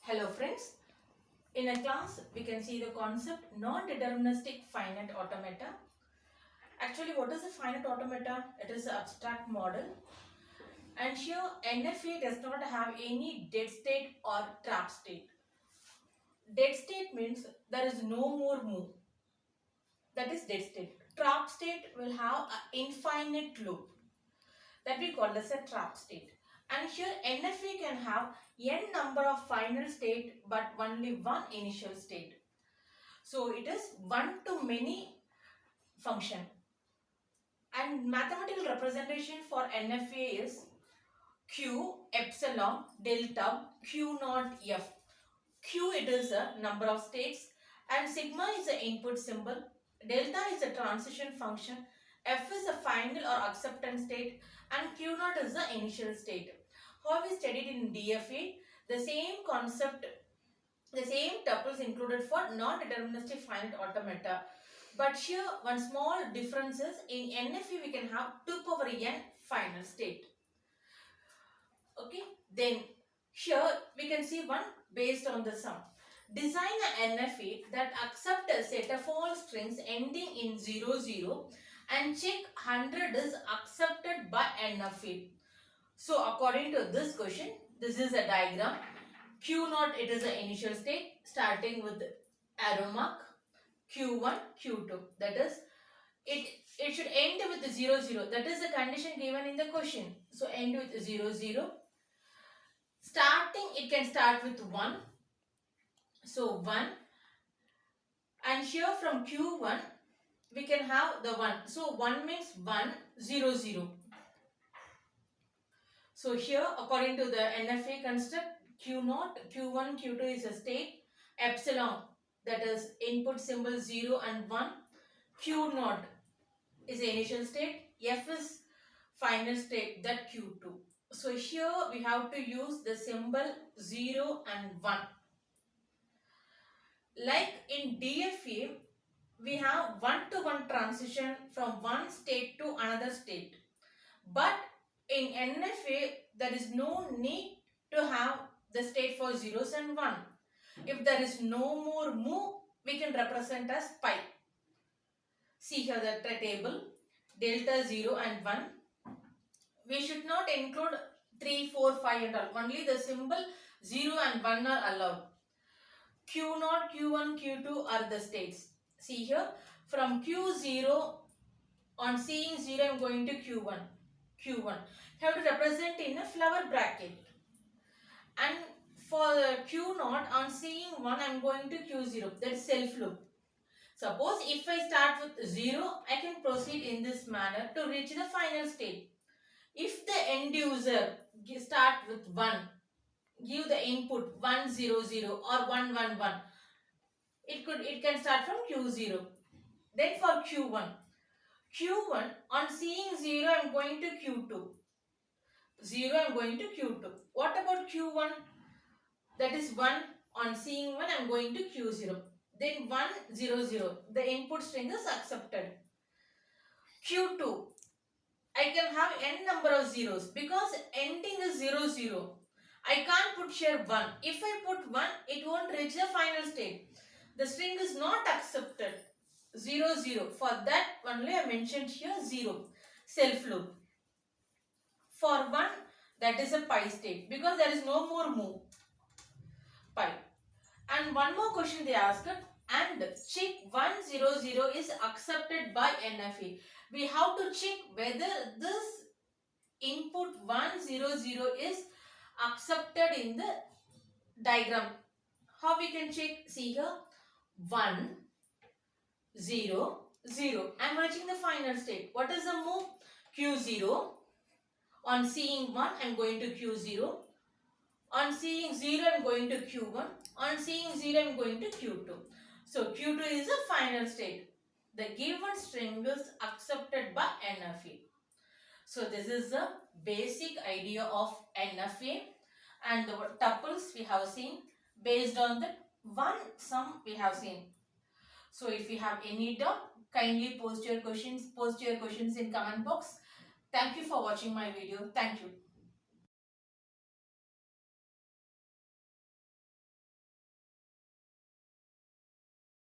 Hello friends, in a class we can see the concept non-deterministic finite automata. Actually, what is a finite automata? It is an abstract model, and here NFA does not have any dead state or trap state. Dead state means there is no more move, that is dead state. Trap state will have an infinite loop, that we call as a trap state. And here NFA can have n number of final state but only one initial state. So it is one to many function. And mathematical representation for NFA is Q epsilon delta Q naught F. Q, it is a number of states, and sigma is the input symbol, delta is a transition function, F is a final or acceptance state, and Q naught is the initial state. How we studied in DFA, the same concept, the same tuples included for non-deterministic finite automata. But here one small difference is in NFA we can have 2 power n final state. Okay, then here we can see one based on the sum. Design an NFA that accepts a set of all strings ending in 00 and check 100 is accepted by NFA. So according to this question, this is a diagram. Q naught, it is the initial state starting with arrow mark. Q1, Q2, that is it should end with 0 0, that is the condition given in the question. So end with 0 0. Starting, it can start with 1, so 1, and here from Q1 we can have the 1, so 1 means 1 0 0. So here according to the NFA construct, Q0, Q1, Q2 is a state, epsilon, that is input symbol 0 and 1, Q0 is the initial state, F is final state, that Q2. So here we have to use the symbol 0 and 1. Like in DFA, we have one-to-one transition from one state to another state. But in NFA, there is no need to have the state for zeros and 1. If there is no more move, we can represent as pi. See here the table, delta 0 and 1. We should not include 3, 4, 5 and all. Only the symbol 0 and 1 are allowed. Q0, Q1, Q2 are the states. See here, from Q0, on seeing 0, I am going to Q1. Q1. You have to represent in a flower bracket. And for Q0, on seeing 1, I am going to Q0. That is self loop. Suppose if I start with 0, I can proceed in this manner to reach the final state. If the end user start with 1, give the input 1 0 0 or 1 1 1, it can start from Q0. Then for Q1, on seeing 0, I am going to Q2. 0, I am going to Q2. What about Q1? That is 1. On seeing 1, I am going to Q0. Then 1 0 0. The input string is accepted. Q2, I can have n number of zeros because ending is 0 0. I can't put here 1. If I put 1, it won't reach the final state. The string is not accepted. 0 0. For that only I mentioned here 0. Self loop. For 1, that is a pi state because there is no more move. Pi. And one more question they asked, and check 1 0 0 is accepted by NFA. We have to check whether this input 1 0 0 is accepted in the diagram. How we can check? See here, 1 0 0. I am reaching the final state. What is the move? Q0. On seeing 1, I am going to Q0. On seeing 0, I am going to Q1. On seeing 0, I am going to Q2. So Q2 is the final state. The given string is accepted by NFA. So this is the basic idea of NFA, and the tuples we have seen. Based on the one sum we have seen. So if you have any doubt, kindly post your questions in comment box. Thank you for watching my video. Thank you.